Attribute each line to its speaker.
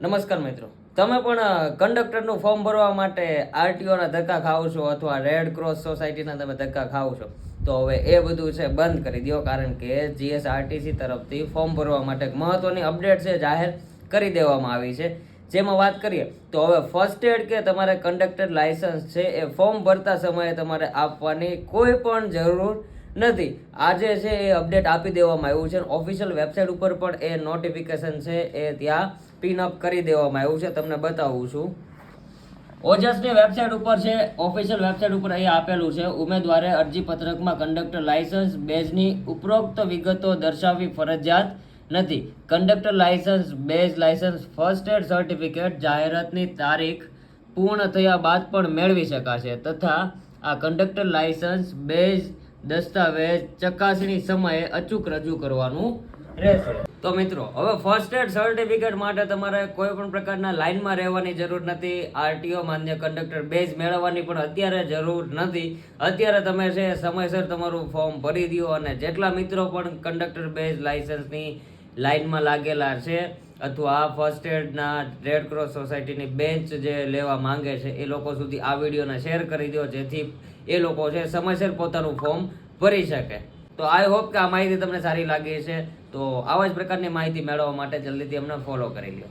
Speaker 1: નમસ્કાર મિત્રો, તમે પણ કંડક્ટરનું ફોર્મ ભરવા માટે આરટીઓના ધક્કા ખાવ છો અથવા રેડ ક્રોસ સોસાયટીના તમે ધક્કા ખાવ છો, તો હવે એ બધું છે બંધ કરી દો. કારણ કે જીએસઆરટીસી તરફથી ફોર્મ ભરવા માટે એક મહત્વની અપડેટ છે જાહેર કરી દેવામાં આવી છે. જેમાં વાત કરીએ તો હવે ફર્સ્ટ એડ કે તમારે કંડક્ટર લાયસન્સ છે એ ફોર્મ ભરતા સમયે તમારે આપવાની કોઈ પણ જરૂર નથી. આજે છે એ અપડેટ આપી દેવામાં આવ્યું છે. ઓફિશિયલ વેબસાઇટ ઉપર પણ એ નોટિફિકેશન છે એ ત્યાં પિનઅપ કરી દેવામાં આવ્યું છે. તમને બતાવું છું. ઓજસની વેબસાઇટ ઉપર છે, ઓફિશિયલ વેબસાઇટ ઉપર અહીંયા આપેલું છે, ઉમેદવારે અરજી પત્રકમાં કંડક્ટર લાયસન્સ બેઝની ઉપરોક્ત વિગતો દર્શાવવી ફરજિયાત નથી. Conductor licence badge licence first aid certificate જાહેરાતની તારીખ પૂર્ણ થયા બાદ પણ મેળવી શકાશે તથા આ કંડક્ટર લાયસન્સ બેઝ દસ્તાવેજ ચકાસણી સમયે અચૂક રજૂ કરવાનું રહેશે. તો મિત્રો, હવે ફર્સ્ટ એડ સર્ટિફિકેટ માટે તમારે કોઈ પણ પ્રકારના લાઇનમાં રહેવાની જરૂર નથી. આરટીઓ માન્ય કંડક્ટર બેઝ મેળવવાની પણ અત્યારે જરૂર નથી. અત્યારે તમે છે સમયસર તમારું ફોર્મ ભરી દો અને જેટલા મિત્રો પણ કંડક્ટર બેઝ લાયસન્સની લાઇનમાં લાગેલા છે અથવા ફર્સ્ટ એડના રેડ ક્રોસ સોસાયટીની બેન્ચ જે લેવા માંગે છે એ લોકો સુધી આ વિડીયોને શેર કરી દો, જેથી એ લોકો છે સમયસર પોતાનું ફોર્મ ભરી શકે. તો આઈ હોપ કે આ માહિતી તમને સારી લાગી છે. તો આવા જ પ્રકારની માહિતી મેળવવા માટે જલ્દીથી અમને ફોલો કરી લો.